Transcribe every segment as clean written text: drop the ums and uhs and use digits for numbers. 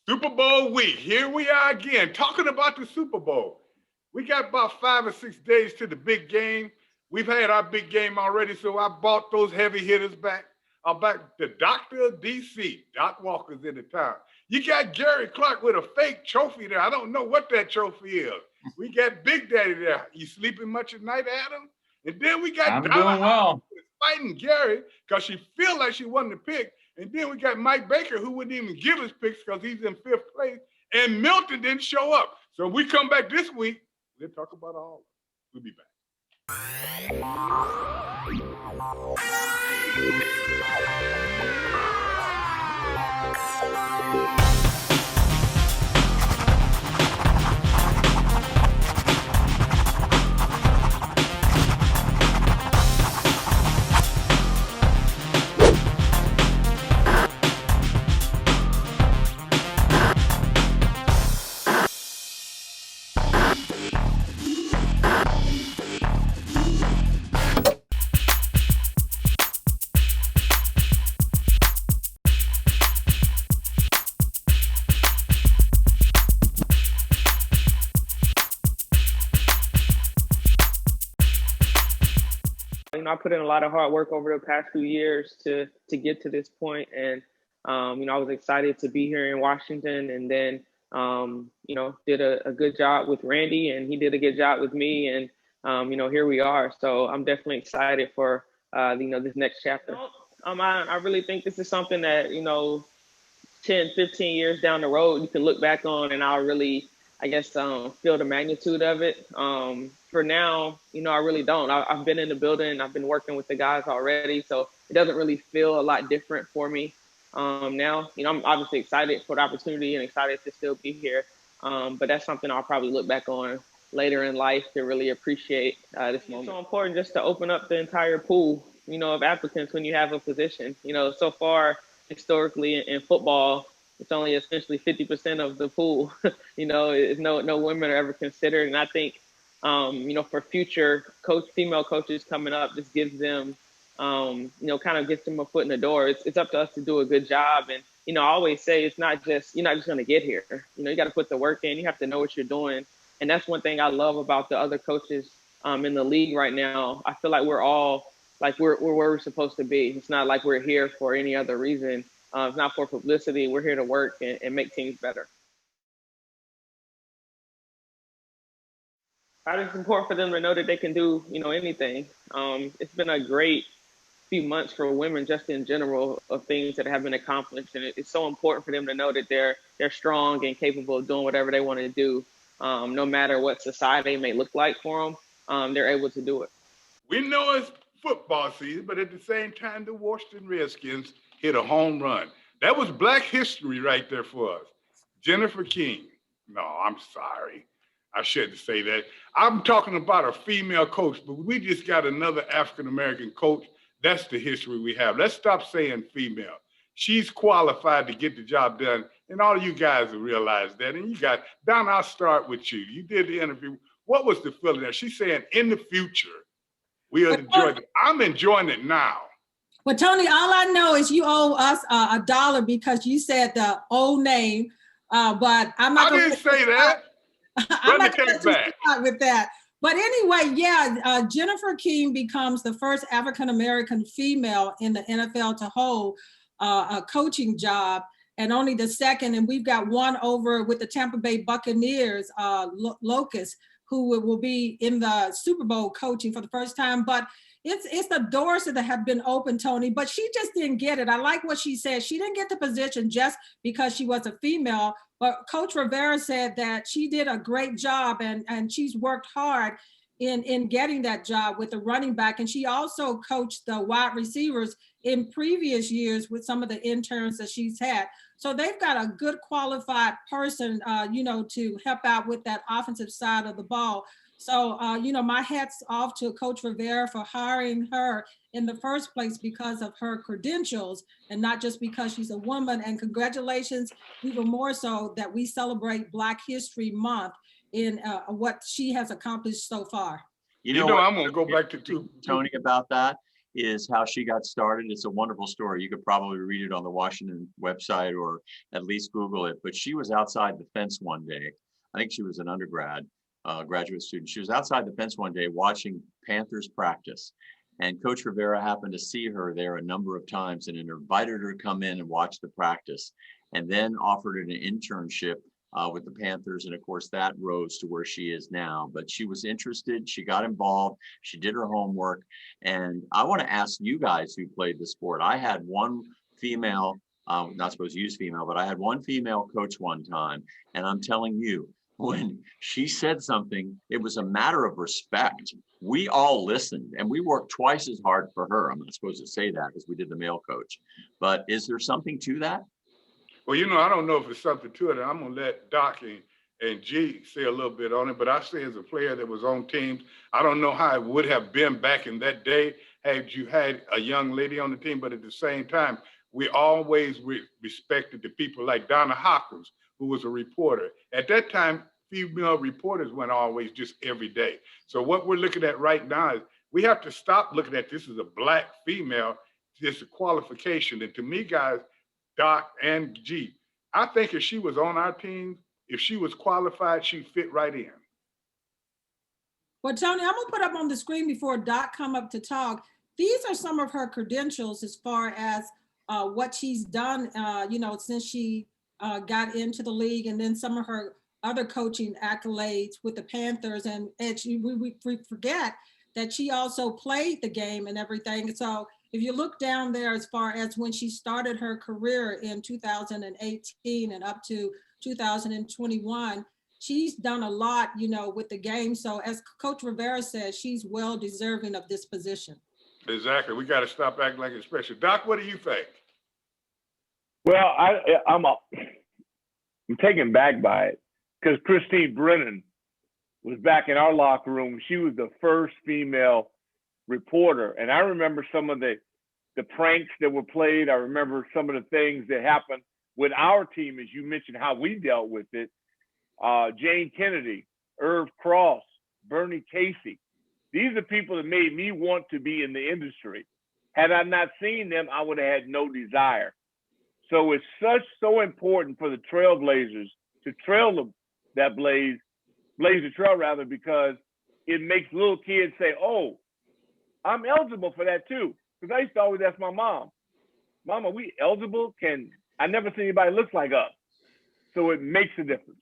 Super Bowl week. Here we are again, talking about the Super Bowl. We got about 5 or 6 days to the big game. We've had our big game already, so I bought those heavy hitters back. I'm back. The doctor of DC, Doc Walker's in the town. You got Gary Clark with a fake trophy there. I don't know what that trophy is. We got Big Daddy there. You sleeping much at night, Adam? And then we got I'm doing well. Fighting Gary because she feel like she won the pick. And then we got Mike Baker, who wouldn't even give us picks because he's in 5th place. And Milton didn't show up. So we come back this week. We'll talk about all of it. We'll be back. I put in a lot of hard work over the past few years to get to this point, and I was excited to be here in Washington, and then did a good job with Randy, and he did a good job with me, and here we are. So I'm definitely excited for this next chapter. I really think this is something that 10, 15 years down the road you can look back on, and I'll really feel the magnitude of it. For now, I really don't. I've been in the building. I've been working with the guys already, so it doesn't really feel a lot different for me now. I'm obviously excited for the opportunity and excited to still be here. But that's something I'll probably look back on later in life to really appreciate this moment. It's so important just to open up the entire pool, of applicants when you have a position. So far, historically in football, it's only essentially 50% of the pool. It's no women are ever considered. And I think, for future female coaches coming up, this gives them, kind of gets them a foot in the door. It's up to us to do a good job. And, I always say you're not just going to get here. You got to put the work in. You have to know what you're doing. And that's one thing I love about the other coaches in the league right now. I feel like we're all like we're where we're supposed to be. It's not like we're here for any other reason. It's not for publicity. We're here to work and make teams better. I think it's important for them to know that they can do, anything. It's been a great few months for women just in general of things that have been accomplished. And it's so important for them to know that they're strong and capable of doing whatever they want to do, no matter what society may look like for them. They're able to do it. We know it's football season, but at the same time, the Washington Redskins hit a home run. That was Black history right there for us. Jennifer King. No, I'm sorry. I shouldn't say that. I'm talking about a female coach, but we just got another African-American coach. That's the history we have. Let's stop saying female. She's qualified to get the job done, and all of you guys will realize that. And you guys, Don, I'll start with you. You did the interview. What was the feeling there? She's saying in the future, we'll enjoy it. I'm enjoying it now. Well, Tony, all I know is you owe us $1 because you said the old name, but I'm not going to say that. I'm not going to start with that. But anyway, Jennifer King becomes the first African-American female in the NFL to hold a coaching job, and only the second. And we've got one over with the Tampa Bay Buccaneers, Locust, who will be in the Super Bowl coaching for the first time. But it's the doors that have been open, Tony, but she just didn't get it. I like what she said. She didn't get the position just because she was a female, but Coach Rivera said that she did a great job and she's worked hard in getting that job with the running back. And she also coached the wide receivers in previous years with some of the interns that she's had. So they've got a good qualified person, to help out with that offensive side of the ball. So, my hat's off to Coach Rivera for hiring her in the first place because of her credentials and not just because she's a woman. And congratulations, even more so that we celebrate Black History Month in what she has accomplished so far. You know I'm going to go back to Tony about that is how she got started. It's a wonderful story. You could probably read it on the Washington website or at least Google it. But she was outside the fence one day. I think she was an undergrad, graduate student. She was outside the fence one day watching Panthers practice. And Coach Rivera happened to see her there a number of times and invited her to come in and watch the practice, and then offered her an internship with the Panthers. And of course, that rose to where she is now. But she was interested. She got involved. She did her homework. And I want to ask you guys who played the sport. I had one female, not supposed to use female, but I had one female coach one time. And I'm telling you, when she said something, it was a matter of respect. We all listened, and we worked twice as hard for her. I'm not supposed to say that because we did the male coach. But is there something to that? Well, I don't know if it's something to it. I'm going to let Doc and G say a little bit on it. But I say as a player that was on teams, I don't know how it would have been back in that day had you had a young lady on the team. But at the same time, we always respected the people like Donna Hopkins, who was a reporter. At that time, female reporters weren't always just every day. So what we're looking at right now is we have to stop looking at this as a black female. It's a qualification. And to me, guys, Doc and G, I think if she was on our team, if she was qualified, she'd fit right in. Well, Tony, I'm gonna put up on the screen before Doc come up to talk. These are some of her credentials as far as what she's done, since she got into the league, and then some of her other coaching accolades with the Panthers. And we forget that she also played the game and everything. So if you look down there as far as when she started her career in 2018 and up to 2021, she's done a lot, with the game. So as Coach Rivera says, she's well deserving of this position. Exactly. We got to stop acting like it's special. Doc, what do you think? Well, I'm taken back by it because Christine Brennan was back in our locker room. She was the first female reporter. And I remember some of the pranks that were played. I remember some of the things that happened with our team, as you mentioned, how we dealt with it. Jane Kennedy, Irv Cross, Bernie Casey. These are people that made me want to be in the industry. Had I not seen them, I would have had no desire. So it's so important for the Trailblazers to blaze the trail rather, because it makes little kids say, oh, I'm eligible for that too. Because I used to always ask my mom, Mom, are we eligible? I never see anybody look like us. So it makes a difference.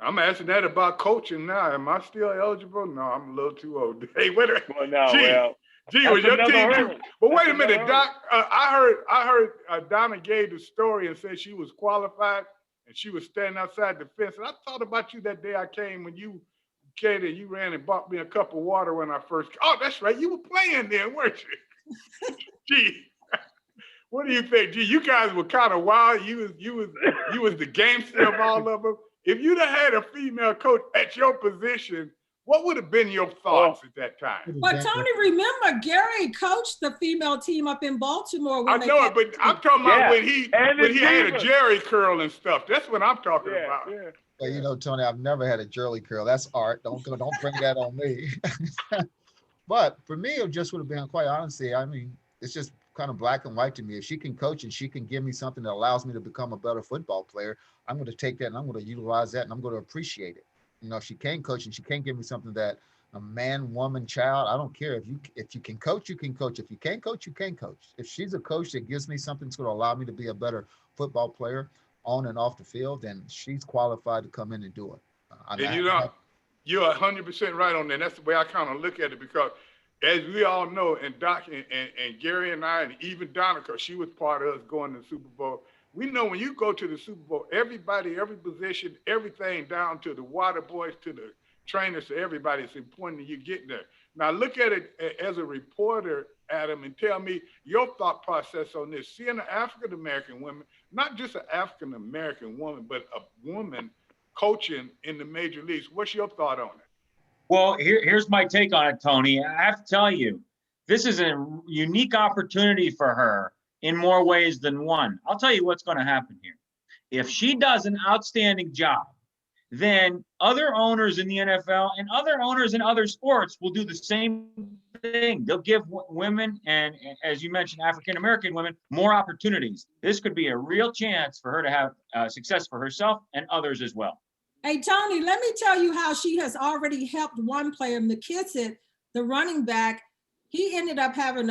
I'm asking that about coaching now. Am I still eligible? No, I'm a little too old. Hey, wait a minute. Well, no, Gee, was your team too? But wait a minute, Doc. I heard Donna gave the story and said she was qualified and she was standing outside the fence. And I thought about you that day I came when you came and you ran and bought me a cup of water when I first. Oh, that's right. You were playing then, weren't you? Gee, what do you think? Gee, you guys were kind of wild. You was the gangster of all of them. If you'd have had a female coach at your position, what would have been your thoughts at that time? But Tony, remember, Gary coached the female team up in Baltimore. I know it, but I'm talking about when he had a jerry curl and stuff. That's what I'm talking about. Yeah. Well, Tony, I've never had a jerry curl. That's art. Don't bring that on me. But for me, it just would have been, quite honestly, I mean, it's just kind of black and white to me. If she can coach and she can give me something that allows me to become a better football player, I'm going to take that and I'm going to utilize that and I'm going to appreciate it. If she can't coach and she can't give me something that a man, woman, child, I don't care. If you can coach, you can coach. If you can't coach, you can't coach. If she's a coach that gives me something that's going to allow me to be a better football player on and off the field, then she's qualified to come in and do it. You're 100% right on that. That's the way I kind of look at it, because as we all know, and Doc and Gary and I, and even Donna, because she was part of us going to the Super Bowl, we know when you go to the Super Bowl, everybody, every position, everything down to the water boys, to the trainers, to everybody, it's important that you get there. Now look at it as a reporter, Adam, and tell me your thought process on this. Seeing an African-American woman, not just an African-American woman, but a woman coaching in the major leagues. What's your thought on it? Well, here's my take on it, Tony. I have to tell you, this is a unique opportunity for her in more ways than one. I'll tell you what's going to happen here. If she does an outstanding job, then other owners in the NFL and other owners in other sports will do the same thing. They'll give women and, as you mentioned, African-American women more opportunities. This could be a real chance for her to have success for herself and others as well. Hey, Tony, let me tell you how she has already helped one player, McGee, the running back. He ended up having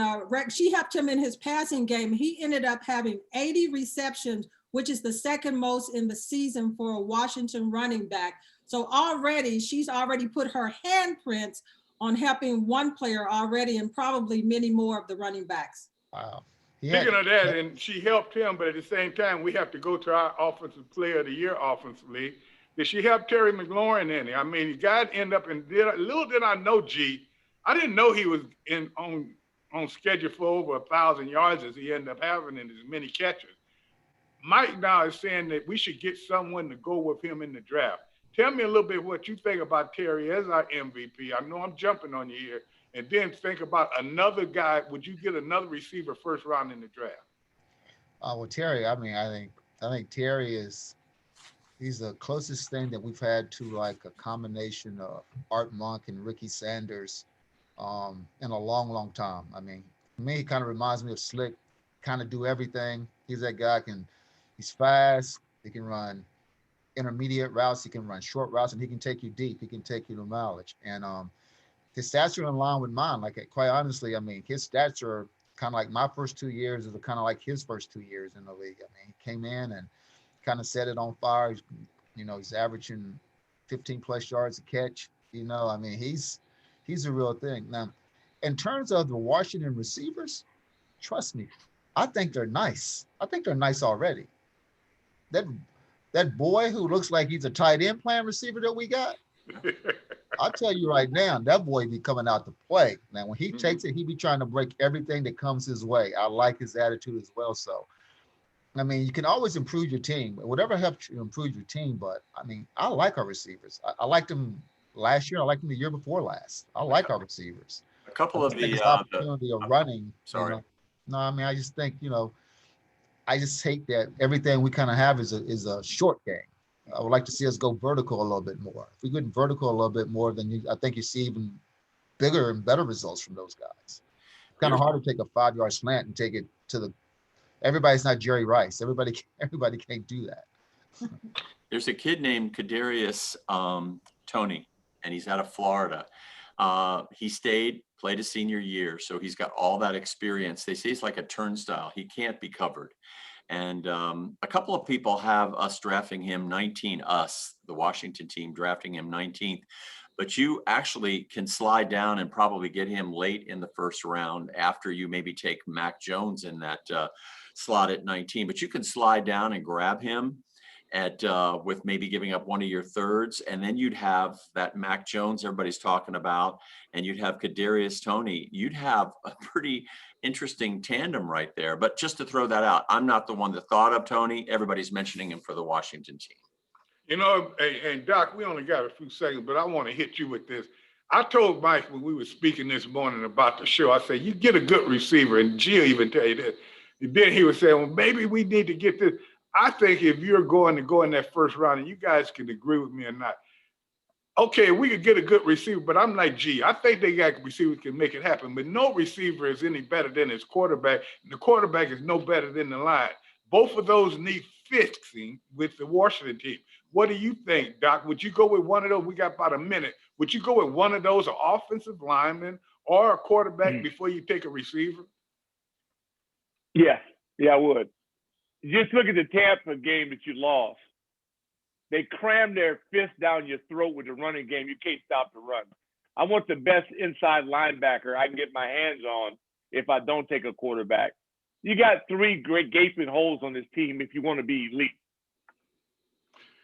she helped him in his passing game. He ended up having 80 receptions, which is the second most in the season for a Washington running back. So already, she's already put her handprints on helping one player already, and probably many more of the running backs. Wow. Speaking of that, and she helped him, but at the same time, we have to go to our Offensive Player of the Year offensively. Did she help Terry McLaurin in it? I mean, the guy ended up in, little did I know, G, I didn't know he was on schedule for over 1,000 yards as he ended up having in as many catches. Mike now is saying that we should get someone to go with him in the draft. Tell me a little bit what you think about Terry as our MVP. I know I'm jumping on you here. And then think about another guy. Would you get another receiver first round in the draft? Well, Terry, I mean, I think Terry he's the closest thing that we've had to like a combination of Art Monk and Ricky Sanders in a long, long time. I mean, for me, he kind of reminds me of Slick, kind of do everything. He's that guy, he's fast, he can run intermediate routes, he can run short routes, and he can take you deep, he can take you to mileage. And his stats are in line with mine. Like, quite honestly, I mean, his stats are kind of like my first 2 years is kind of like his first 2 years in the league. I mean, he came in and kind of set it on fire. He's averaging 15 plus yards a catch. I mean, he's a real thing. Now, in terms of the Washington receivers, trust me, I think they're nice. I think they're nice already. That boy who looks like he's a tight end playing receiver that we got, I'll tell you right now, that boy be coming out to play. Now, when he takes it, he be trying to break everything that comes his way. I like his attitude as well. So, I mean, you can always improve your team. Whatever helps you improve your team. But, I mean, I like our receivers. I liked them last year. I liked them the year before last. I like our receivers. A couple of the opportunity of running. Sorry. No, I mean, I just think, I just hate that everything we kind of have is a short game. I would like to see us go vertical a little bit more. If we go vertical a little bit more, then I think you see even bigger and better results from those guys. Kind of hard to take a 5-yard slant and take it to everybody's not Jerry Rice. Everybody can't do that. There's a kid named Kadarius Toney, and he's out of Florida. He played his senior year, so he's got all that experience. They say he's like a turnstile. He can't be covered. And a couple of people have us drafting him 19, the Washington team drafting him 19th. But you actually can slide down and probably get him late in the first round after you maybe take Mac Jones in that slot at 19. But you can slide down and grab him with maybe giving up one of your thirds, and then you'd have that Mac Jones everybody's talking about, and you'd have Kadarius Toney. You'd have a pretty interesting tandem right there. But just to throw that out, I'm not the one that thought of Toney. Everybody's mentioning him for the Washington team. And Doc, we only got a few seconds, but I want to hit you with this. I told Mike when we were speaking this morning about the show, I said, you get a good receiver, and Gio even tell you this. And then he was saying, well, maybe we need to get this. I think if you're going to go in that first round, and you guys can agree with me or not, okay, we could get a good receiver, but I'm like, I think they got receivers can make it happen, but no receiver is any better than his quarterback, and the quarterback is no better than the line. Both of those need fixing with the Washington team. What do you think, Doc? Would you go with one of those? We got about a minute. Would you go with one of those, an offensive lineman or a quarterback before you take a receiver? Yeah, I would. Just look at the Tampa game that you lost. They crammed their fist down your throat with the running game. You can't stop the run. I want the best inside linebacker I can get my hands on if I don't take a quarterback. You got 3 great gaping holes on this team if you want to be elite.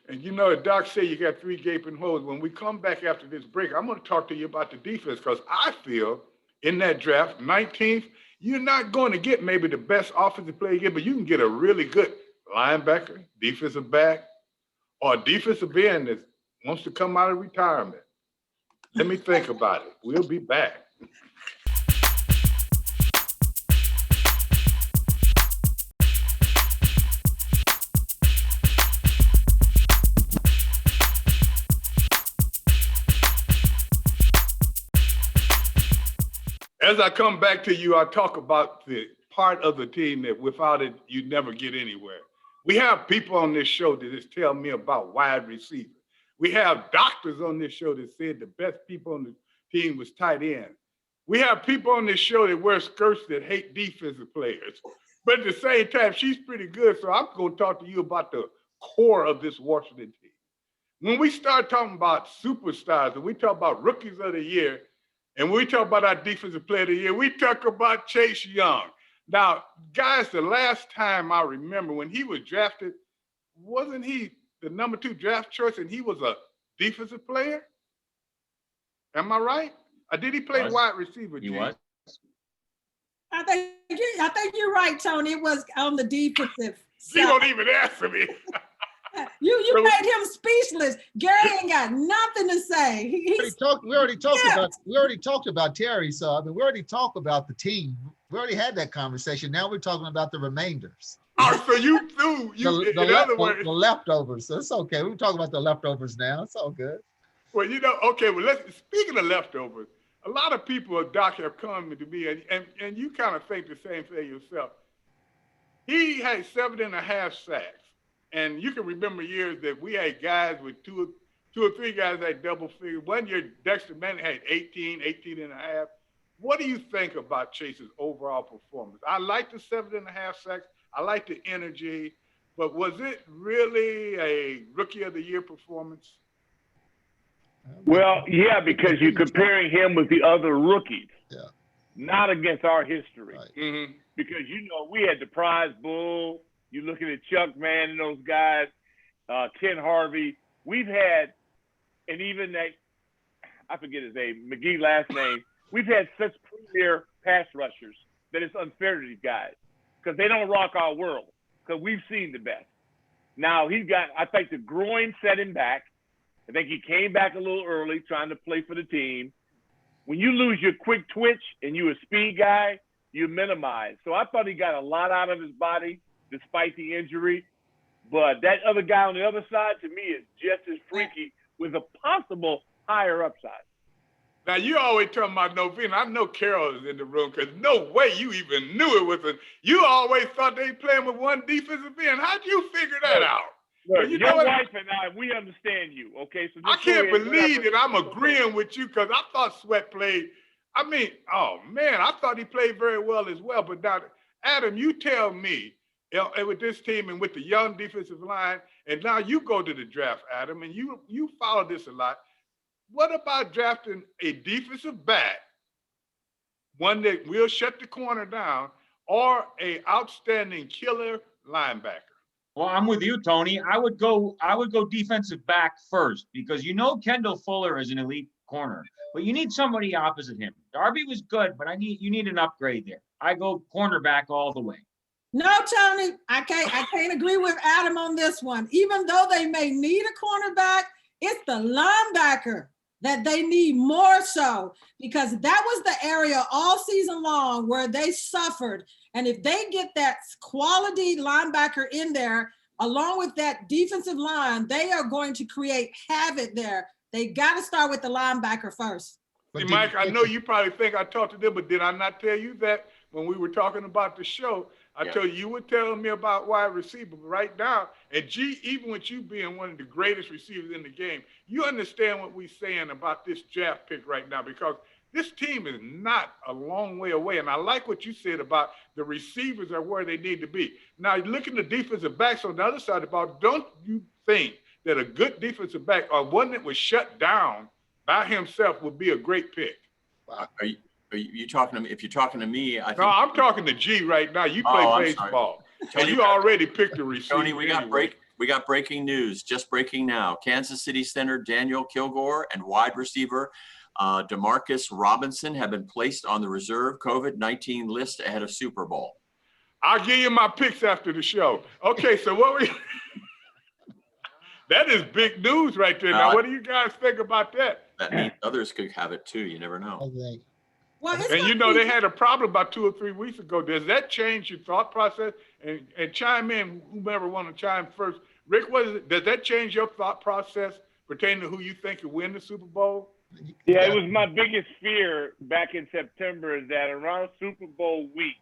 And Doc said you got 3 gaping holes. When we come back after this break, I'm going to talk to you about the defense, because I feel in that draft, 19th, you're not going to get maybe the best offensive player you get, but you can get a really good linebacker, defensive back, or a defensive end that wants to come out of retirement. Let me think about it. We'll be back. As I come back to you, I talk about the part of the team that without it, you never get anywhere. We have people on this show that just tell me about wide receivers. We have doctors on this show that said the best people on the team was tight end. We have people on this show that wear skirts that hate defensive players. But at the same time, she's pretty good. So I'm going to talk to you about the core of this Washington team. When we start talking about superstars and we talk about rookies of the year, and when we talk about our defensive player of the year, we talk about Chase Young. Now, guys, the last time I remember when he was drafted, wasn't he the number 2 draft choice and he was a defensive player? Am I right? Or did he play wide receiver? He was. I think you're right, Tony. It was on the defensive You side. don't even answer me. You made him speechless. Gary ain't got nothing to say. We already talked about Terry. So I mean, we already talked about the team. We already had that conversation. Now we're talking about the remainders. Oh, so you threw The leftovers. So it's okay. We're talking about the leftovers now. It's all good. Well, okay. Well, speaking of leftovers, a lot of people, Doc, have come to me, and you kind of think the same thing yourself. He had 7.5 sacks. And you can remember years that we had guys with two or three guys that double figure. One year, Dexter Manning had 18 and a half. What do you think about Chase's overall performance? I like the 7.5 sacks. I like the energy. But was it really a Rookie of the Year performance? Well, yeah, because you're comparing him with the other rookies, not against our history. Right. Mm-hmm. Because, we had the Prize Bull. You're looking at Chuck Mann and those guys, Ken Harvey. We've had, and even that, I forget his name, McGee last name. We've had such premier pass rushers that it's unfair to these guys because they don't rock our world because we've seen the best. Now I think the groin set him back. I think he came back a little early trying to play for the team. When you lose your quick twitch and you're a speed guy, you minimize. So I thought he got a lot out of his body despite the injury. But that other guy on the other side, to me, is just as freaky with a possible higher upside. Now, you always talking about Novena. I know Carol is in the room because no way you even knew it was you always thought they playing with one defensive end. How'd you figure that out? Look, your wife and I, we understand you, okay? So I can't believe that I'm agreeing with you because I thought Sweat played. I mean, oh, man, I thought he played very well as well. But now, Adam, you tell me, with this team and with the young defensive line, and now you go to the draft, Adam, and you follow this a lot. What about drafting a defensive back, one that will shut the corner down, or a outstanding killer linebacker? Well, I'm with you, Tony. I would go defensive back first because Kendall Fuller is an elite corner, but you need somebody opposite him. Darby was good, but you need an upgrade there. I go cornerback all the way. No, Tony, I can't agree with Adam on this one. Even though they may need a cornerback, it's the linebacker that they need more so because that was the area all season long where they suffered. And if they get that quality linebacker in there, along with that defensive line, they are going to create havoc there. They got to start with the linebacker first. See, Mike, I know you probably think I talked to them, but did I not tell you that when we were talking about the show? I told you were telling me about wide receiver right now. And even with you being one of the greatest receivers in the game, you understand what we're saying about this draft pick right now because this team is not a long way away. And I like what you said about the receivers are where they need to be. Now, looking at the defensive backs on the other side of the ball, don't you think that a good defensive back or one that was shut down by himself would be a great pick? Are you talking to me? If you're talking to me, I think. No, I'm talking to G right now. You play baseball. Tony, and you already picked a receiver. Tony, we got breaking news. Just breaking now. Kansas City center Daniel Kilgore and wide receiver Demarcus Robinson have been placed on the reserve COVID-19 list ahead of Super Bowl. I'll give you my picks after the show. Okay, so that is big news right there. Now, what do you guys think about that? That means others could have it too. You never know. Okay. Well, and they had a problem about 2 or 3 weeks ago. Does that change your thought process? And chime in, whomever want to chime first. Rick, does that change your thought process pertaining to who you think will win the Super Bowl? Yeah, it was my biggest fear back in September is that around Super Bowl week,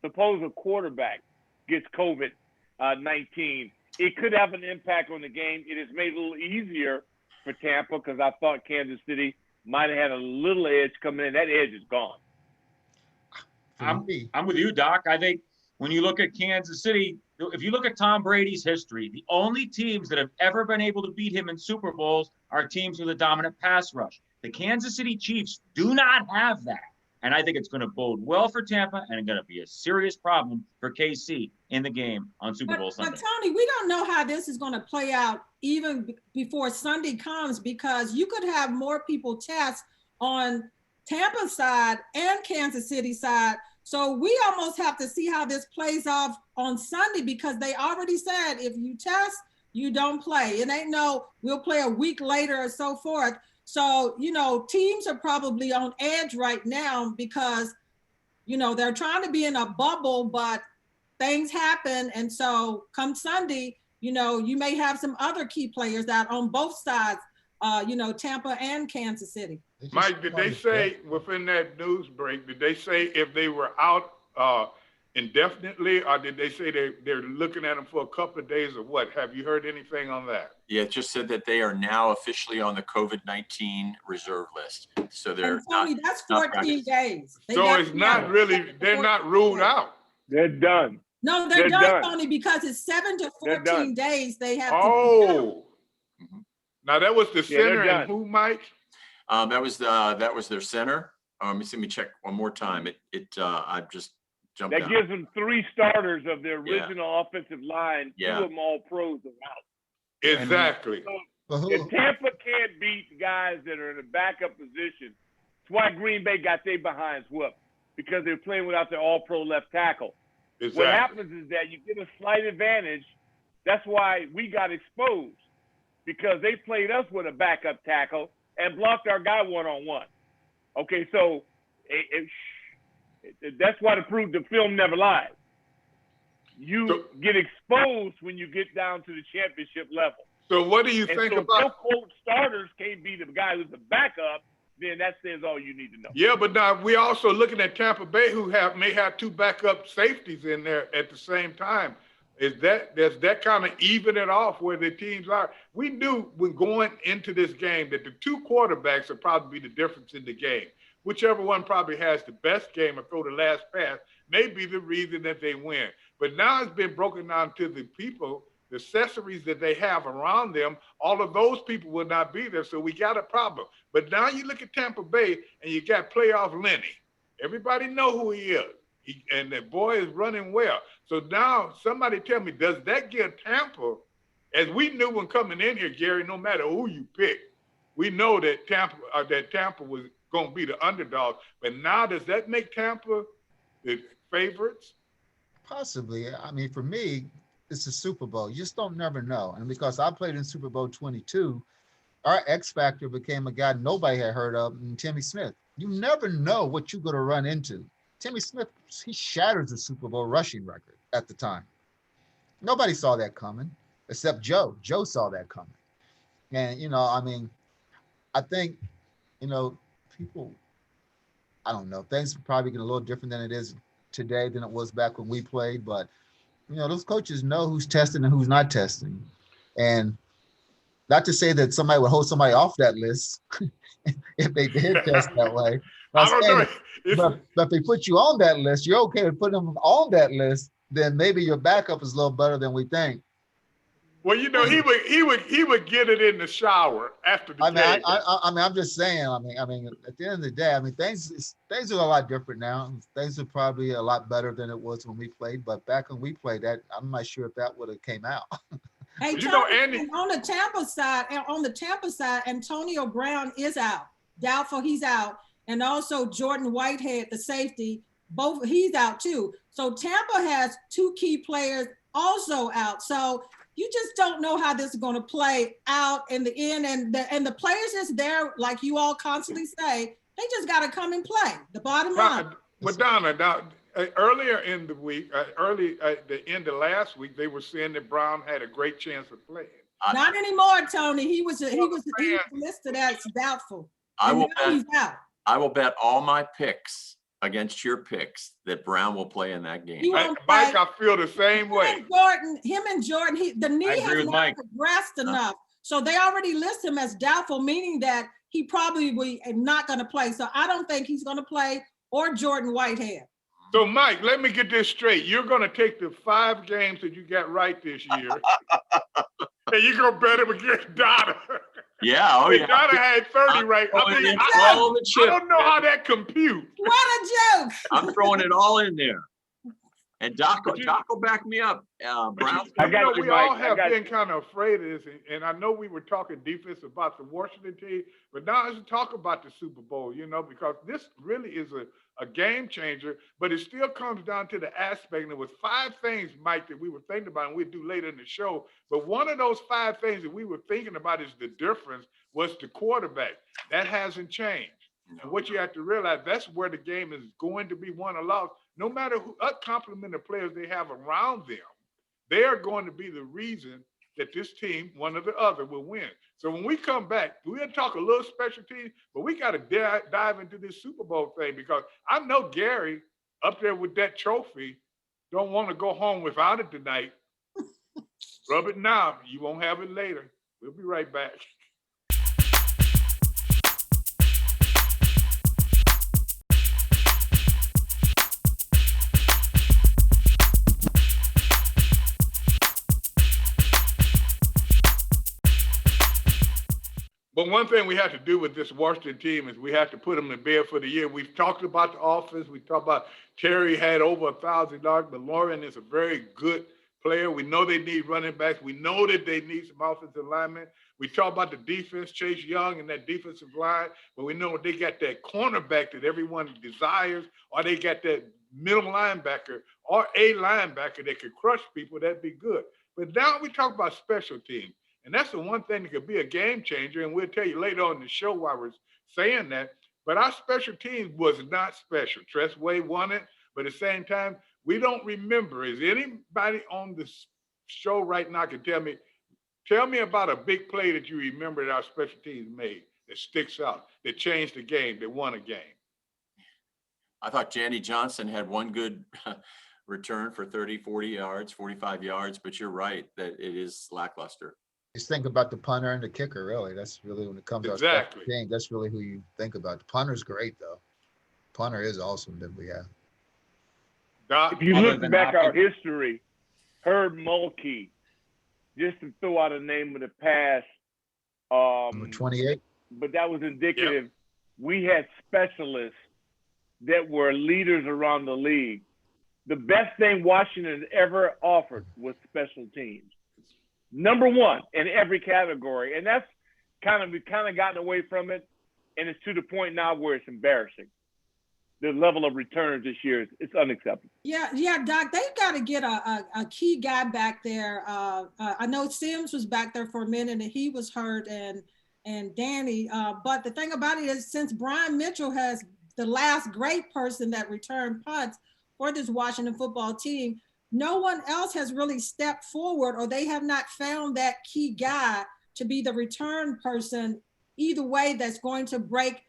suppose a quarterback gets COVID-19, it could have an impact on the game. It has made it a little easier for Tampa because I thought Kansas City might have had a little edge coming in. That edge is gone. I'm with you, Doc. I think when you look at Kansas City, if you look at Tom Brady's history, the only teams that have ever been able to beat him in Super Bowls are teams with a dominant pass rush. The Kansas City Chiefs do not have that. And I think it's going to bode well for Tampa and it's going to be a serious problem for KC in the game on Super Bowl Sunday. But Tony, we don't know how this is going to play out even before Sunday comes, because you could have more people test on Tampa side and Kansas City side. So we almost have to see how this plays off on Sunday, because they already said if you test, you don't play. It ain't no, we'll play a week later or so forth. So, you know, teams are probably on edge right now because, you know, they're trying to be in a bubble, but things happen. And so come Sunday, you know, you may have some other key players out on both sides, you know, Tampa and Kansas City. Mike, did they say within that news break, did they say if they were out indefinitely, or did they say they're looking at them for a couple of days or what? Have you heard anything on that? Yeah, it just said that they are now officially on the COVID-19 reserve list. So they're Tony, not, that's 14 days. So it's not really, they're not ruled out. They're done. No, they're done, Tony, because it's 7 to 14 days they have to. Oh. Now that was the center and who, Mike? That was their center. Let me check one more time. I just jumped That out. gives them 3 starters of their original offensive line. 2 of them all pros are out. Exactly. So if Tampa can't beat guys that are in a backup position, that's why Green Bay got their behinds whooped, because they're playing without their all-pro left tackle. Exactly. What happens is that you get a slight advantage. That's why we got exposed, because they played us with a backup tackle and blocked our guy one-on-one. Okay, so that's why to prove the film never lies. You get exposed when you get down to the championship level. So what do you think about? If your coach starters can't be the guy who's the backup, then that says all you need to know. Yeah, but now we're also looking at Tampa Bay, who may have 2 backup safeties in there at the same time. Does that kind of even it off where the teams are? We knew when going into this game that the 2 quarterbacks would probably be the difference in the game. Whichever one probably has the best game or throw the last pass may be the reason that they win. But now it's been broken down to the people, the accessories that they have around them. All of those people will not be there, so we got a problem. But now you look at Tampa Bay and you got playoff Lenny. Everybody know who he is. And the boy is running well. So now somebody tell me, does that give Tampa, as we knew when coming in here, Gary, no matter who you pick, we know that Tampa was going to be the underdog. But now does that make Tampa the favorites? Possibly. I mean, for me, it's a Super Bowl. You just don't never know. And because I played in Super Bowl 22, our X factor became a guy nobody had heard of, Timmy Smith. You never know what you're going to run into. Timmy Smith, he shatters the Super Bowl rushing record at the time. Nobody saw that coming except Joe. Joe saw that coming. And, you know, I mean, I think, you know, people, I don't know, things are probably getting a little different than it is today than it was back when we played. But, you know, those coaches know who's testing and who's not testing. And not to say that somebody would hold somebody off that list if they did test that way. I don't know. But if they put you on that list, you're okay with putting them on that list, then maybe your backup is a little better than we think. Well, you know, he would get it in the shower after the game. I mean, I'm just saying. I mean, at the end of the day, I mean, things are a lot different now. Things are probably a lot better than it was when we played. But back when we played, that I'm not sure if that would have came out. Hey, you Tony, know, Andy, on the Tampa side, Antonio Brown is out, doubtful. He's out. And also Jordan Whitehead, the safety, he's out too. So Tampa has 2 key players also out. So you just don't know how this is going to play out in the end. And the players is there, like you all constantly say, they just got to come and play. The bottom line. But Donna, earlier in the week, early at the end of last week, they were saying that Brown had a great chance of playing. Not anymore, Tony. He was listed as doubtful. I And will now bet. he's out. I will bet all my picks against your picks that Brown will play in that game. He won't Mike, play. I feel the same way. Him and Jordan, the knee I agree has with not Mike. progressed enough. So they already list him as doubtful, meaning that he probably will not going to play. So I don't think he's going to play, or Jordan Whitehead. So, Mike, let me get this straight. You're going to take the 5 games that you got right this year, and you're going to bet him against Donna. Yeah, oh And yeah. Donna had 30 right. I Throwing mean, in I all the chips. don't know how that computes. What a joke. I'm throwing it all in there. And Doc But you- will back me up. Brown. I got you, we Mike. all I have got been you. kind of afraid of this, and I know we were talking defense about the Washington team, but now let's talk about the Super Bowl, because this really is a game changer, but it still comes down to the aspect, and there was 5 things, Mike, that we were thinking about, and we'll do later in the show, but one of those 5 things that we were thinking about is the difference was the quarterback. That hasn't changed. And what you have to realize, that's where the game is going to be won or lost. No matter what complement of players they have around them, they are going to be the reason that this team, one or the other, will win. So when we come back, we'll talk a little special teams, but we got to dive into this Super Bowl thing, because I know Gary up there with that trophy don't want to go home without it tonight. Rub it now. You won't have it later. We'll be right back. But one thing we have to do with this Washington team is we have to put them in bed for the year. We've talked about the offense. We talked about Terry had over 1,000 yards, but Lauren is a very good player. We know they need running backs. We know that they need some offensive linemen. We talk about the defense, Chase Young and that defensive line, but we know they got that cornerback that everyone desires, or they got that middle linebacker or a linebacker that could crush people. That'd be good. But now we talk about special teams. And that's the one thing that could be a game changer. And we'll tell you later on in the show why we're saying that. But our special teams was not special. Tressway won it, but at the same time, we don't remember. Is anybody on this show right now can tell me about a big play that you remember that our special teams made that sticks out, that changed the game, that won a game? I thought Jandy Johnson had one good return for 30, 40 yards, 45 yards, but you're right that it is lackluster. Just think about the punter and the kicker, really. That's really when it comes to our Exactly. special teams, that's really who you think about. The punter's great, though. Punter is awesome that we have. Doc, If you Other look than back our Hopkins. history, Herb Mulkey, just to throw out a name of the past, Number 28. but that was indicative. We had specialists that were leaders around the league. The best thing Washington ever offered was special teams. Number 1 in every category. And that's we've kind of gotten away from it. And it's to the point now where it's embarrassing. The level of returns this year, it's unacceptable. Yeah, Doc, they've got to get a key guy back there. I know Sims was back there for a minute and he was hurt, and Danny. But the thing about it is, since Brian Mitchell has the last great person that returned punts for this Washington football team, no one else has really stepped forward, or they have not found that key guy to be the return person either way that's going to break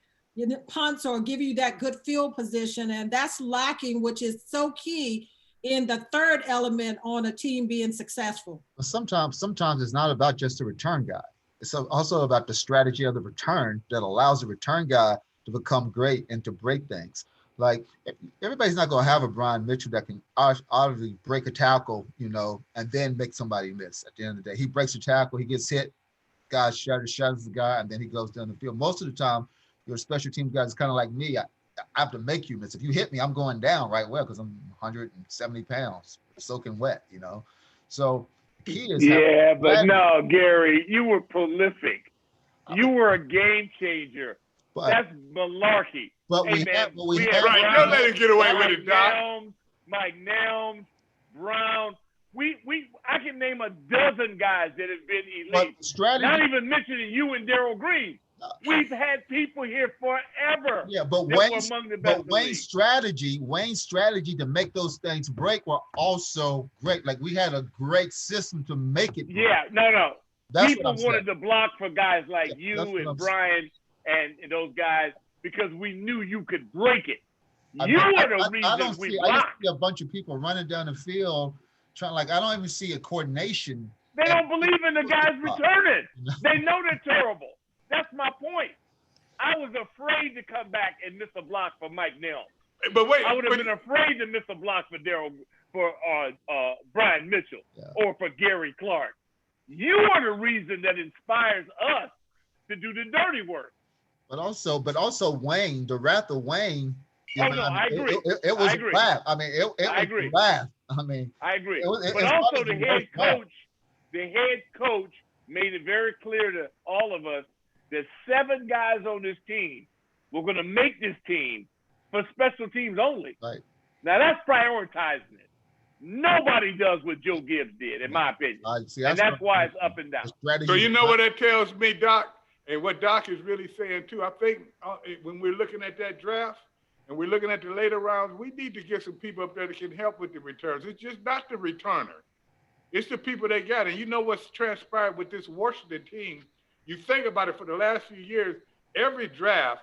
punts or give you that good field position. And that's lacking, which is so key in the third element on a team being successful. But sometimes it's not about just the return guy. It's also about the strategy of the return that allows the return guy to become great and to break things. Like, everybody's not going to have a Brian Mitchell that can obviously break a tackle, and then make somebody miss at the end of the day. He breaks a tackle, he gets hit, guy shatters the guy, and then he goes down the field. Most of the time, your special team guys is kind of like me. I have to make you miss. If you hit me, I'm going down right away because I'm 170 pounds, soaking wet, So the key is but no, Gary, you were prolific. You were a game changer. That's malarkey. But hey, we had have right, Brown, don't let him get away with Mike it, Doc. Mike Nelms, Brown. I can name a dozen guys that have been elite. But strategy, not even mentioning you and Darryl Green. We've had people here forever. Yeah, but Wayne's strategy to make those things break were also great. Like, we had a great system to make it break. Yeah, no. That's people wanted to block for guys like you and Brian and those guys because we knew you could break it. I You mean, are the I reason don't we see. I just blocked. see a bunch of people running down the field trying. Like I don't even see a coordination. They don't believe in the guys returning. You know? They know they're terrible. That's my point. I was afraid to come back and miss a block for Mike Nell. But wait, I would have been afraid to miss a block for Brian Mitchell or for Gary Clark. You are the reason that inspires us to do the dirty work. But also Wayne, the wrath of Wayne. Oh no, I agree. It was a laugh. I mean, it was agree. a laugh. I mean, I agree. But also the head coach made it very clear to all of us that 7 guys on this team were going to make this team for special teams only. Right. Now that's prioritizing it. Nobody does what Joe Gibbs did, in my opinion. And that's why it's up and down. So you know what that tells me, Doc, and what Doc is really saying too. I think when we're looking at that draft and we're looking at the later rounds, we need to get some people up there that can help with the returns. It's just not the returner. It's the people they got. And you know what's transpired with this Washington team? You think about it, for the last few years, every draft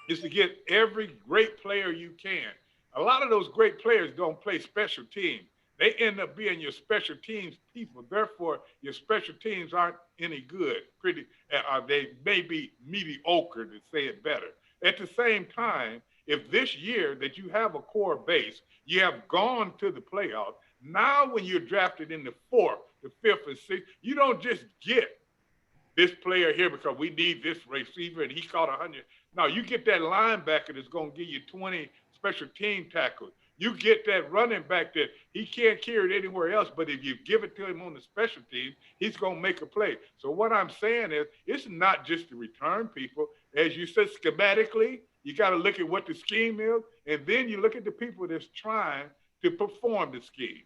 is to get every great player you can. A lot of those great players don't play special teams. They end up being your special teams people. Therefore, your special teams aren't any good. They may be mediocre, to say it better. At the same time, if this year that you have a core base, you have gone to the playoffs, now when you're drafted in the 4th, the 5th, and 6th, you don't just get this player here because we need this receiver and he caught 100. No, you get that linebacker that's going to give you 20 special team tackles. You get that running back that he can't carry it anywhere else, but if you give it to him on the special team, he's going to make a play. So what I'm saying is, it's not just the return people. As you said, schematically, you got to look at what the scheme is, and then you look at the people that's trying to perform the scheme.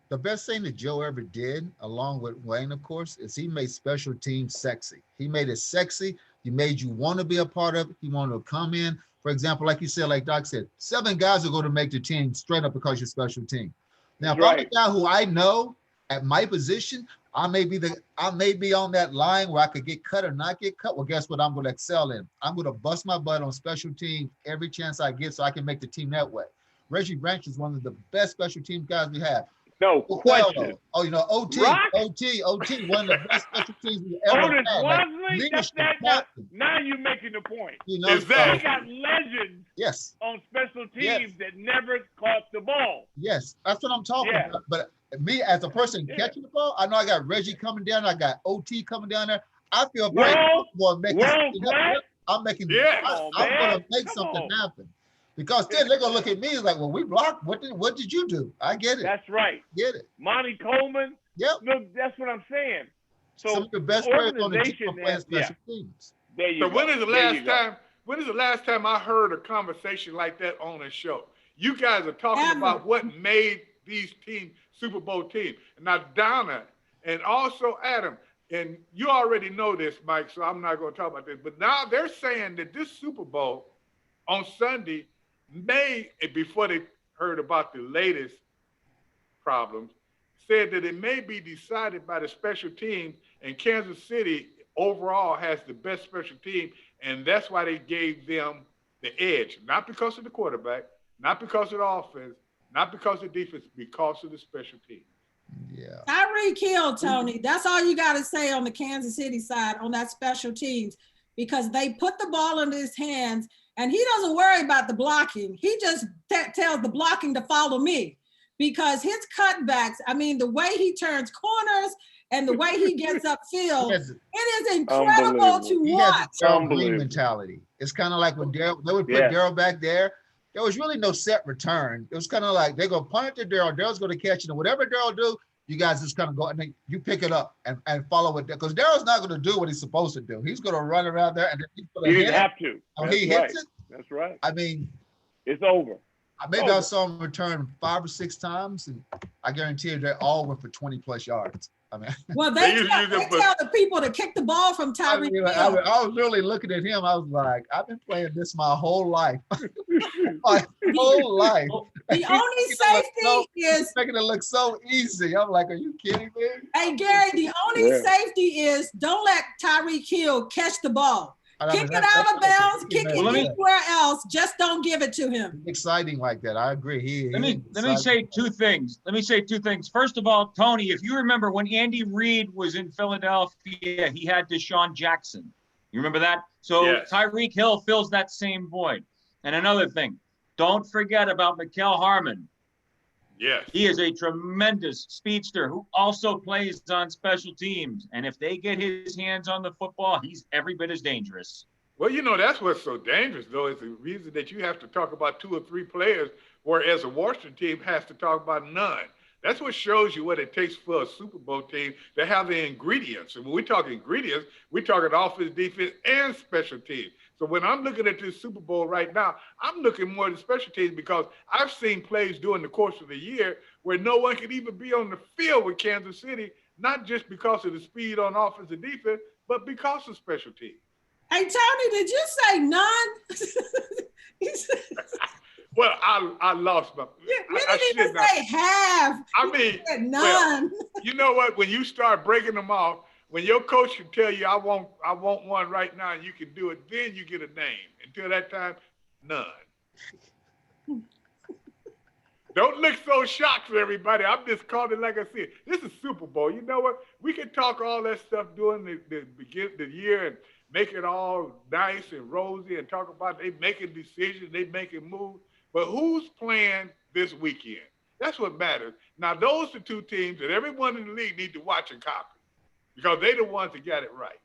The best thing that Joe ever did, along with Wayne, of course, is he made special teams sexy. He made it sexy. He made you want to be a part of it. He wanted to come in. For example, like you said, like Doc said, 7 guys are going to make the team straight up because you're special team. Now, if I'm a guy who I know at my position, I may be on that line where I could get cut or not get cut. Well, guess what? I'm going to excel in. I'm going to bust my butt on special teams every chance I get so I can make the team that way. Reggie Branch is one of the best special team guys we have. No question. Oh, you know, OT, one of the best special teams we ever had. Now you're making the point. You know, exactly. They got legends on special teams that never caught the ball. Yes, that's what I'm talking about. But me as a person catching the ball, I know I got Reggie coming down, I got OT coming down there. I feel very comfortable making something happen. I'm gonna make something happen. Because then they're gonna look at me and like, well, we blocked. What did you do? I get it. That's right. Get it. Monty Coleman. Yep. Look, that's what I'm saying. So some of the best players on the team are playing special teams. There you go. When is the last time? When is the last time I heard a conversation like that on a show? You guys are talking about what made these teams Super Bowl teams. Now Donna and also Adam, and you already know this, Mike, so I'm not going to talk about this. But now they're saying that this Super Bowl on Sunday may, before they heard about the latest problems, said that it may be decided by the special team, and Kansas City overall has the best special team, and that's why they gave them the edge, not because of the quarterback, not because of the offense, not because of defense, because of the special team. Yeah. Tyreek Hill, Tony, that's all you got to say on the Kansas City side on that special teams, because they put the ball in his hands. And he doesn't worry about the blocking. He just tells the blocking to follow me, because his cutbacks, I mean, the way he turns corners and the way he gets upfield, it is incredible to watch. He has a Darryl Green mentality. It's kind of like when they would put Darryl back there, there was really no set return. It was kind of like they're going to punt it to Darryl. Darryl's going to catch it. And whatever Darryl do, you guys just kind of go and then you pick it up and follow it there. Because Darryl's not going to do what he's supposed to do. He's going to run around there and then he's going to hit it. Have to. He hits it. That's right. I mean, it's over. Maybe I saw him return 5 or 6 times, and I guarantee you they all went for 20+ yards. I mean, well, they tell the people to kick the ball from Tyreek Hill. I was literally looking at him. I was like, I've been playing this my whole life. My whole life. The only safety is making it look so easy. I'm like, are you kidding me? Hey, Gary, the only safety is don't let Tyreek Hill catch the ball. Kick it out of bounds, kick it Well, let me- anywhere else. Just don't give it to him. Exciting like that. I agree. Let me say two things. First of all, Tony, if you remember when Andy Reid was in Philadelphia, he had Deshaun Jackson. You remember that? So Yes. Tyreek Hill fills that same void. And another thing, don't forget about Mickel Harmon. Yes. He is a tremendous speedster who also plays on special teams. And if they get his hands on the football, he's every bit as dangerous. Well, you know, that's what's so dangerous, though, is the reason that you have to talk about 2 or 3 players, whereas a Washington team has to talk about none. That's what shows you what it takes for a Super Bowl team to have the ingredients. And when we talk ingredients, we're talking offense, defense, and special teams. So when I'm looking at this Super Bowl right now, I'm looking more at the special teams because I've seen plays during the course of the year where no one could even be on the field with Kansas City, not just because of the speed on offense and defense, but because of special teams. Hey, Tony, did you say none? Well, I lost my. You I didn't even should not. say half. I mean, You said none. well, you know what? When you start breaking them off, when your coach can tell you, I want one right now, and you can do it, then you get a name. Until that time, none. Don't look so shocked, everybody. I'm just calling it like I said. This is Super Bowl. You know what? We can talk all that stuff during the beginning of the year and make it all nice and rosy and talk about they making decisions, they making moves. But who's playing this weekend? That's what matters. Now, those are 2 teams that everyone in the league needs to watch and copy because they're the ones that got it right.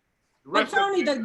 But Tony, the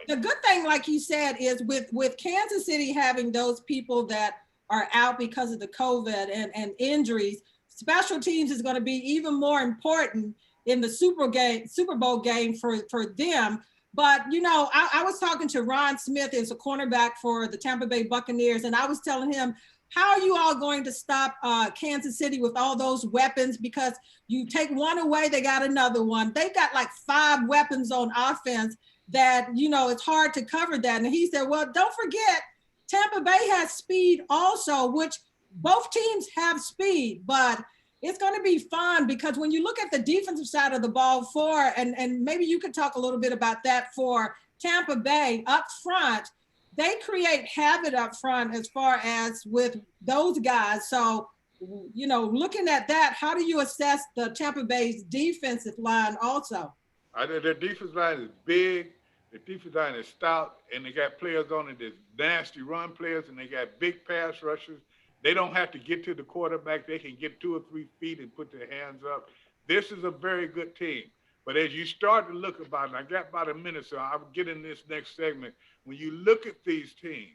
good thing, like you said, is with Kansas City having those people that are out because of the COVID and injuries, special teams is going to be even more important in the Super Bowl game for them. But, you know, I was talking to Ron Smith, who's a cornerback for the Tampa Bay Buccaneers, and I was telling him, how are you all going to stop Kansas City with all those weapons? Because you take one away, they got another one. They've got like 5 weapons on offense that, you know, it's hard to cover that. And he said, well, don't forget, Tampa Bay has speed also, which both teams have speed, but it's going to be fun because when you look at the defensive side of the ball and maybe you could talk a little bit about that for Tampa Bay up front, they create havoc up front as far as with those guys. So, you know, looking at that, how do you assess the Tampa Bay's defensive line also? Their defensive line is big. The defensive line is stout, and they got players on it that's nasty run players, and they got big pass rushers. They don't have to get to the quarterback. They can get 2 or 3 feet and put their hands up. This is a very good team. But as you start to look about it, and I got about a minute, so I'll get in this next segment. When you look at these teams,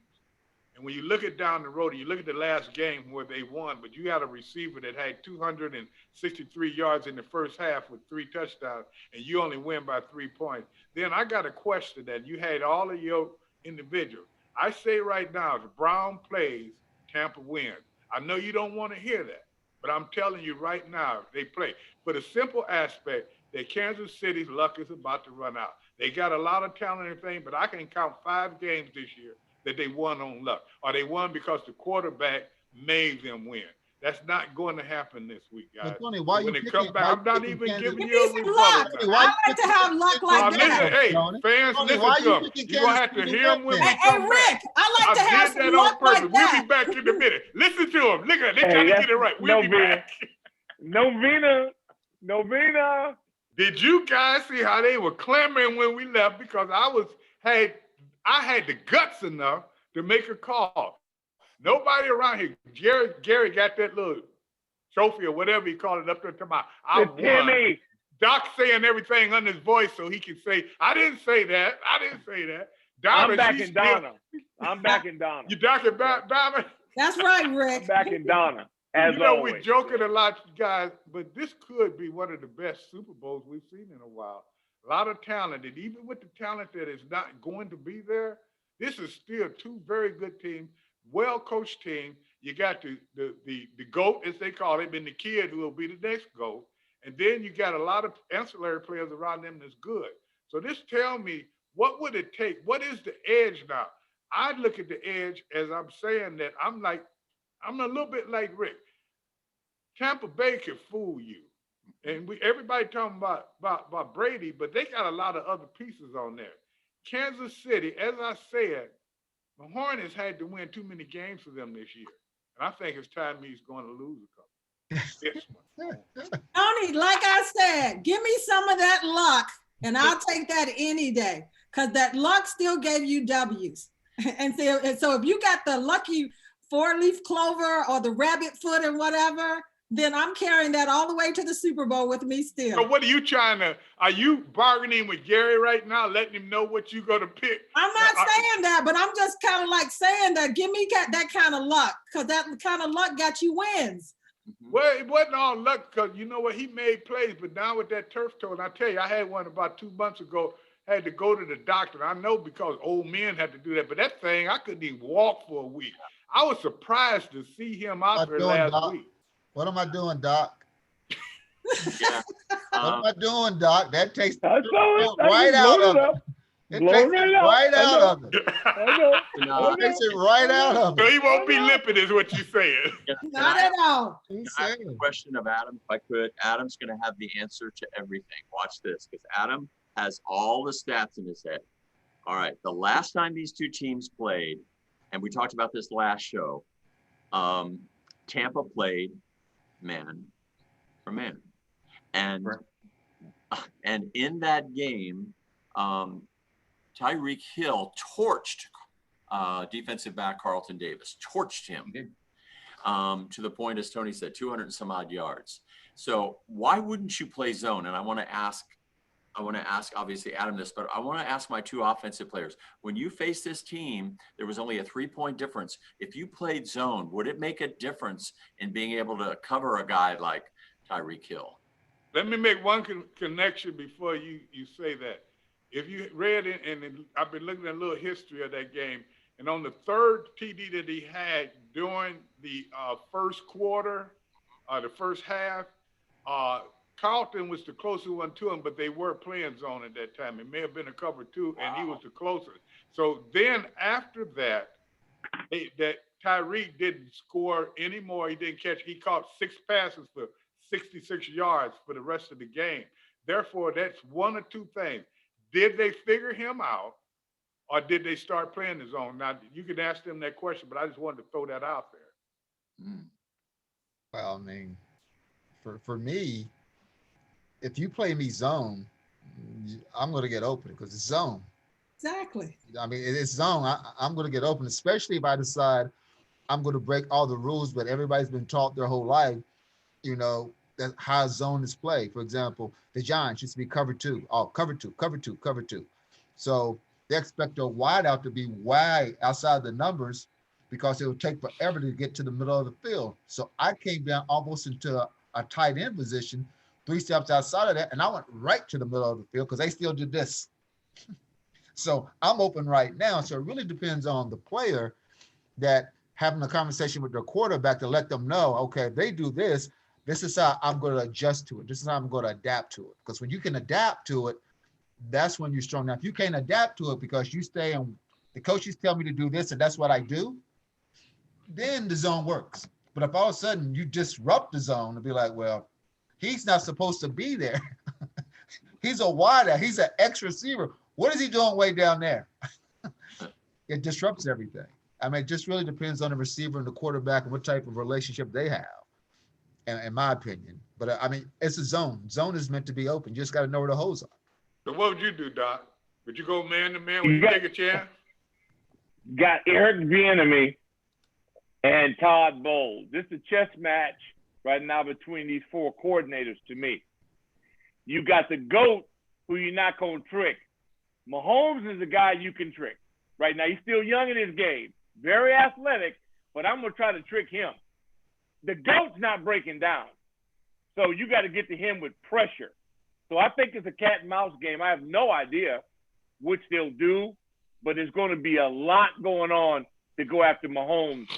and when you look at down the road, and you look at the last game where they won, but you had a receiver that had 263 yards in the first half with 3 touchdowns, and you only win by 3 points, then I got a question that you had all of your individuals. I say right now, if Brown plays, Tampa wins. I know you don't want to hear that, but I'm telling you right now, they play. For the simple aspect that Kansas City's luck is about to run out. They got a lot of talent and everything, but I can count 5 games this year that they won on luck, or they won because the quarterback made them win. That's not going to happen this week, guys. But Tony, why when you it comes back, I'm not even giving you a Luck. rebuttal. I like to have luck like Listen, that. hey, Tony, fans, Tony, listen why to you them. picking You're going to have to Kansas City hear them when we Hey, come back. Rick, I like to I have did that some on luck purpose. like We'll that. be back in a minute. Listen to them. Look at it. They're Hey, trying to that's get it right. We'll be Novena. back. Novena. Did you guys see how they were clamoring when we left? Because I had the guts enough to make a call. Nobody around here. Gary got that little trophy or whatever he called it up there to my. I won. Timmy. Doc saying everything under his voice so he can say, I didn't say that. I didn't say that. Donna, I'm backing Donna. I'm backing Donna. You docking back, Donna? That's right, I'm Rick. backing Donna. As You know, always. we're joking a lot, guys, but this could be one of the best Super Bowls we've seen in a while. A lot of talent, and even with the talent that is not going to be there, this is still 2 very good teams, well-coached teams. You got the GOAT, as they call him, and the kid who will be the next GOAT. And then you got a lot of ancillary players around them that's good. So this tell me, what would it take? What is the edge now? I look at the edge as I'm saying that I'm a little bit like Rick. Tampa Bay can fool you. And everybody talking about Brady, but they got a lot of other pieces on there. Kansas City, as I said, the Hornets had to win too many games for them this year. And I think it's time he's going to lose a couple. This one. Tony, like I said, give me some of that luck and I'll take that any day because that luck still gave you W's. And so if you got the lucky 4-leaf clover or the rabbit foot or whatever, then I'm carrying that all the way to the Super Bowl with me still. So what are you are you bargaining with Gary right now, letting him know what you're going to pick? I'm not saying that, but I'm just kind of like saying that give me that kind of luck because that kind of luck got you wins. Well, it wasn't all luck because you know what, he made plays, but now with that turf toe, and I tell you, I had one about 2 months ago, had to go to the doctor. I know because old men had to do that, but that thing, I couldn't even walk for a week. I was surprised to see him out there last week. What am I doing, Doc? Yeah. What am I doing, Doc? That takes right out of it. It takes it right out of it. It takes it right out of So it. he won't be limping, is what you're saying. Not at all. I have a question of Adam, if I could. Adam's going to have the answer to everything. Watch this, because Adam has all the stats in his head. All right, the last time these two teams played, and we talked about this last show, Tampa played man for man. And in that game, Tyreek Hill torched defensive back Carlton Davis, torched him to the point, as Tony said, 200 and some odd yards. So why wouldn't you play zone? And I want to ask obviously Adam this, but I want to ask my two offensive players. When you face this team, there was only a 3-point difference. If you played zone, would it make a difference in being able to cover a guy like Tyreek Hill? Let me make one connection before you say that. If you read it, and I've been looking at a little history of that game, and on the third TD that he had during the first quarter, the first half, Carlton was the closest one to him, but they were playing zone at that time. It may have been a cover two, and he was the closest. So then after that, that Tyreek didn't score anymore. He didn't catch. He caught 6 passes for 66 yards for the rest of the game. Therefore, that's one or two things. Did they figure him out, or did they start playing the zone? Now, you can ask them that question, but I just wanted to throw that out there. Well, I mean, for me, if you play me zone, I'm going to get open because it's zone. Exactly. I mean, it's zone. I'm going to get open, especially if I decide I'm going to break all the rules, but everybody's been taught their whole life, you know, that's how zone is played. For example, the Giants used to be cover two. Oh, cover two, cover two, cover two. So they expect a wide out to be wide outside the numbers because it would take forever to get to the middle of the field. So I came down almost into a tight end position, 3 steps outside of that, and I went right to the middle of the field because they still did this. So I'm open right now. So it really depends on the player that having a conversation with their quarterback to let them know, okay, if they do this, this is how I'm going to adjust to it. This is how I'm going to adapt to it. Because when you can adapt to it, that's when you're strong. Now, if you can't adapt to it because you stay and the coaches tell me to do this and that's what I do, then the zone works. But if all of a sudden you disrupt the zone and be like, well, he's not supposed to be there. He's a wideout. He's an X receiver. What is he doing way down there? It disrupts everything. I mean, it just really depends on the receiver and the quarterback and what type of relationship they have, in my opinion. But I mean, it's a zone. Zone is meant to be open. You just got to know where the holes are. So what would you do, Doc? Would you go man to man? Would you take a chance? Got Eric Bieniemy and Todd Bowles. This is a chess match right now between these 4 coordinators to me. You got the GOAT who you're not going to trick. Mahomes is a guy you can trick. Right now, he's still young in his game. Very athletic, but I'm going to try to trick him. The GOAT's not breaking down. So you got to get to him with pressure. So I think it's a cat and mouse game. I have no idea which they'll do, but there's going to be a lot going on to go after Mahomes.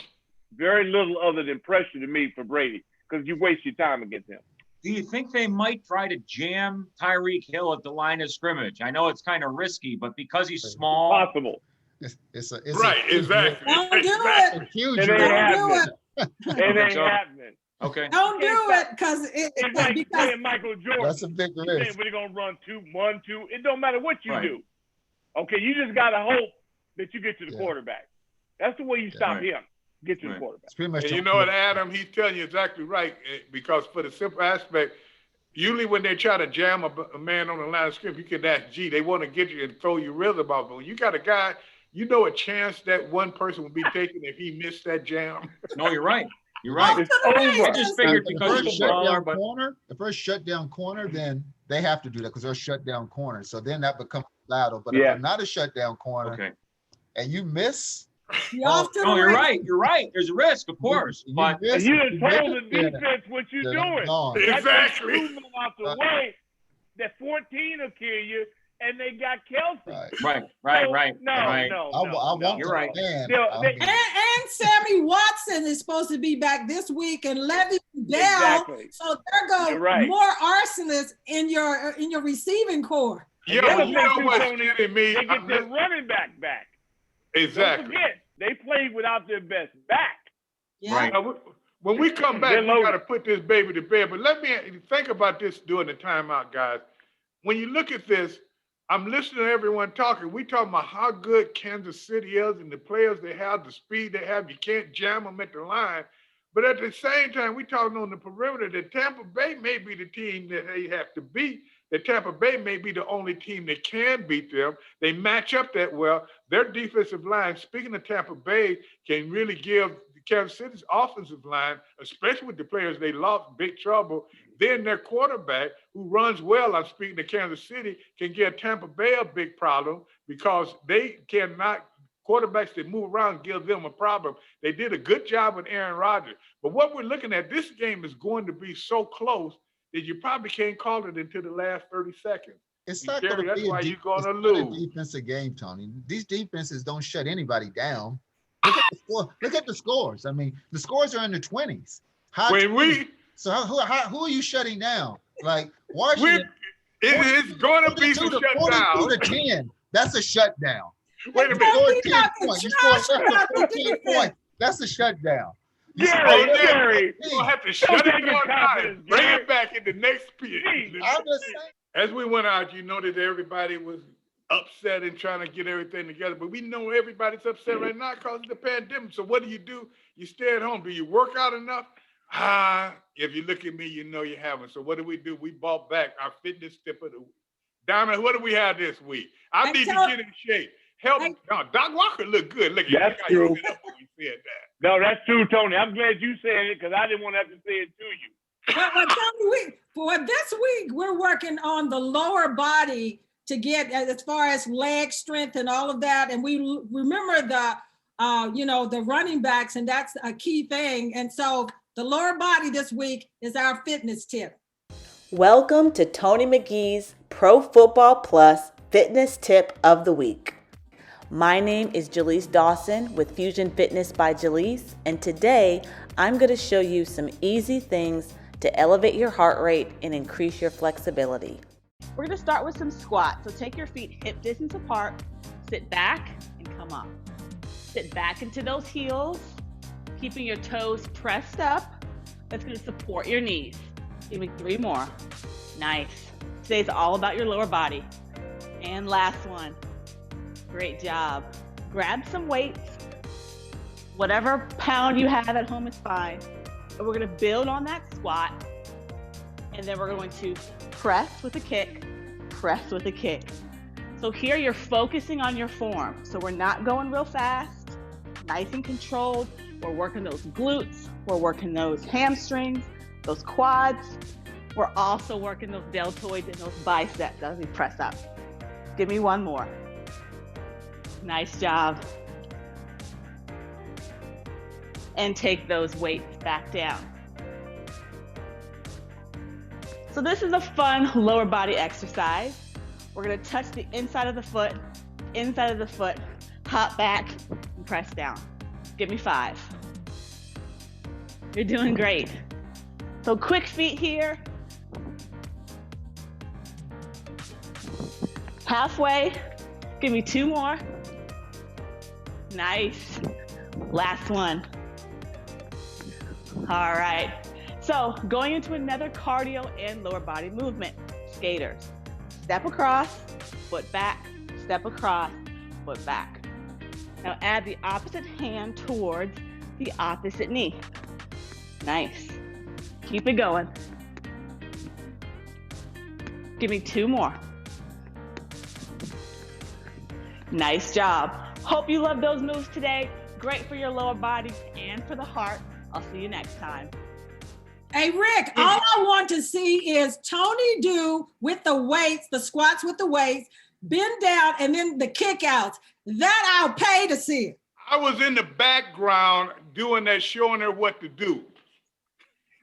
Very little other than pressure to me for Brady because you waste your time against him. Do you think they might try to jam Tyreek Hill at the line of scrimmage? I know it's kind of risky, but because he's small. Possible. It's right, exactly. Don't do it. It's huge. It ain't happening. It ain't happening. Okay. Don't do it because It's like saying Michael Jordan. That's a big risk. We're going to run 2-1-2. It don't matter what you do. Okay, you just got to hope that you get to the quarterback. That's the way you stop him. Get to the quarterback. It's pretty much. And you know what, Adam? He's telling you exactly right, because for the simple aspect, usually when they try to jam a man on the line of scrimmage, you can ask G. They want to get you and throw you rhythm off. But when you got a guy, you know a chance that one person will be taken if he missed that jam. No, you're right. You're right. It's over. I just figured because he's smaller, but The first shutdown corner, then they have to do that because they're a shutdown corner. So then that becomes a battle. But if they're not a shutdown corner, okay. And you miss. Off to the No, you're races. right. You're right. There's a risk, of course. But And you done told the defense what you're doing. Exactly. That's moving out the way. That 14 will kill you, and they got Kelsey. Right. No. I want You're right. And Sammy Watson is supposed to be back this week, and Levy Bell. Exactly. So there go more arsonists in your receiving core. Yeah, you know what's getting me? They get their running back. Exactly. Don't forget, they played without their best back. Yeah. Right. When we come back, we got to put this baby to bed. But let me think about this during the timeout, guys. When you look at this, I'm listening to everyone talking. We talking about how good Kansas City is and the players they have, the speed they have. You can't jam them at the line. But at the same time, we talking on the perimeter that Tampa Bay may be the team that they have to beat. That Tampa Bay may be the only team that can beat them. They match up that well. Their defensive line, speaking of Tampa Bay, can really give Kansas City's offensive line, especially with the players they lost, big trouble. Then their quarterback, who runs well, I'm speaking of Kansas City, can give Tampa Bay a big problem because they cannot, quarterbacks that move around give them a problem. They did a good job with Aaron Rodgers. But what we're looking at, this game is going to be so close that you probably can't call it until the last 30 seconds. It's not Jerry, going to be that's why you're going to a lose. defensive game, Tony. These defenses don't shut anybody down. Look at the scores. I mean, the scores are in the 20s. So who are you shutting down? Like Washington. It's going to be some shutdown. 42 to 10. That's a shutdown. Wait a minute. You scored 14 points. That's a shutdown. Jerry. You're going to have to shut it down. Bring it back in the next period. I'm just saying. As we went out, you know that everybody was upset and trying to get everything together. But we know everybody's upset right now because of the pandemic. So what do? You stay at home. Do you work out enough? If you look at me, you know you haven't. So what do? We bought back our fitness tip of the week. Diamond, what do we have this week? I need to get in shape. Help me. No, Doc Walker look good. Look, that's true. You said that. No, that's true, Tony. I'm glad you said it because I didn't want to have to say it to you. But Tony, for this week, we're working on the lower body to get as far as leg strength and all of that. And we remember the running backs, and that's a key thing. And so the lower body this week is our fitness tip. Welcome to Tony McGee's Pro Football Plus Fitness Tip of the Week. My name is Jaleese Dawson with Fusion Fitness by Jaleese, and today I'm going to show you some easy things to elevate your heart rate and increase your flexibility. We're going to start with some squats. So take your feet hip distance apart, sit back and come up. Sit back into those heels, keeping your toes pressed up. That's going to support your knees. Give me 3 more. Nice. Today's all about your lower body. And last one. Great job. Grab some weights. Whatever pound you have at home is fine. And we're going to build on that squat. And then we're going to press with a kick, press with a kick. So here you're focusing on your form. So we're not going real fast, nice and controlled. We're working those glutes. We're working those hamstrings, those quads. We're also working those deltoids and those biceps as we press up. Give me 1 more. Nice job. And take those weights back down. So this is a fun lower body exercise. We're gonna touch the inside of the foot, hop back, and press down. Give me 5. You're doing great. So quick feet here. Halfway, give me 2 more. Nice. Last one. All right. So going into another cardio and lower body movement. Skaters. Step across, foot back, step across, foot back. Now add the opposite hand towards the opposite knee. Nice. Keep it going. Give me 2 more. Nice job. Hope you love those moves today. Great for your lower body and for the heart. I'll see you next time. Hey, Rick, all I want to see is Tony do with the weights, the squats with the weights, bend down, and then the kick outs. That I'll pay to see it. I was in the background doing that, showing her what to do.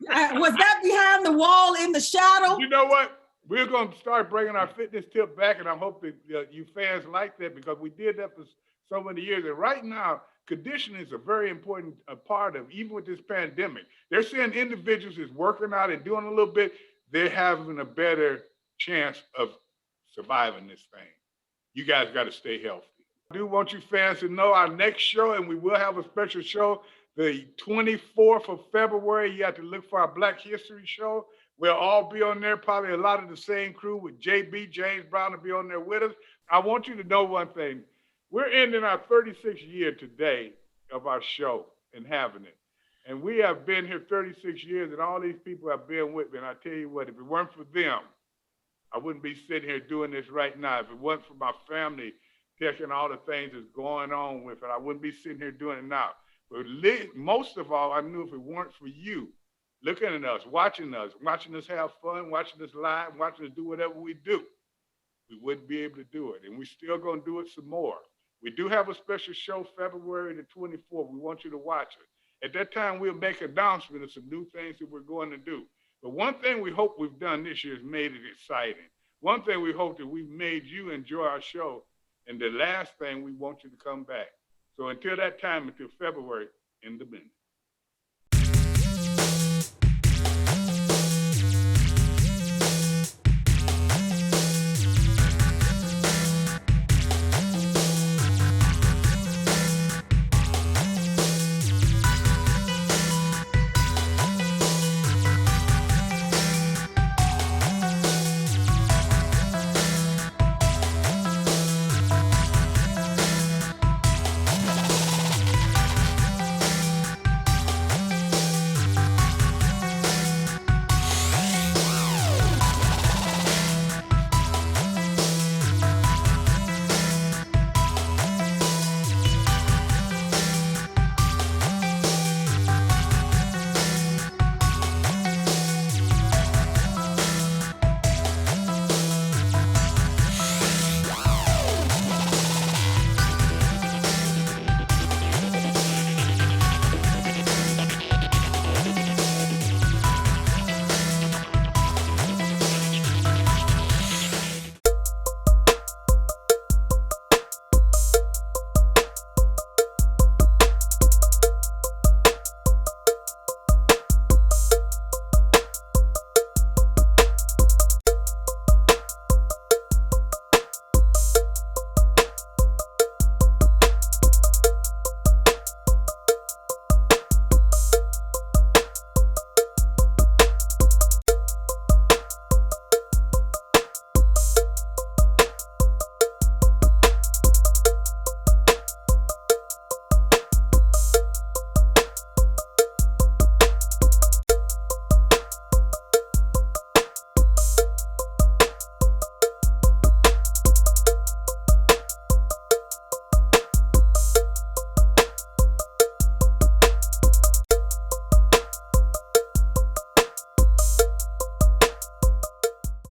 Was that behind the wall in the shadow? You know what? We're going to start bringing our fitness tip back, and I hope that you fans like that, because we did that for so many years. And right now, conditioning is a very important part of, even with this pandemic. They're saying individuals is working out and doing a little bit, they're having a better chance of surviving this thing. You guys got to stay healthy. I do want you fans to know our next show, and we will have a special show, the 24th of February. You have to look for our Black History show. We'll all be on there, probably a lot of the same crew with JB, James Brown, will be on there with us. I want you to know one thing. We're ending our 36th year today of our show and having it. And we have been here 36 years, and all these people have been with me. And I tell you what, if it weren't for them, I wouldn't be sitting here doing this right now. If it wasn't for my family taking all the things that's going on with it, I wouldn't be sitting here doing it now. But most of all, I knew if it weren't for you looking at us, watching us have fun, watching us live, watching us do whatever we do, we wouldn't be able to do it. And we're still going to do it some more. We do have a special show February the 24th. We want you to watch it. At that time, we'll make an announcement of some new things that we're going to do. But one thing we hope we've done this year is made it exciting. One thing we hope that we've made you enjoy our show. And the last thing, we want you to come back. So until that time, until February, in the business.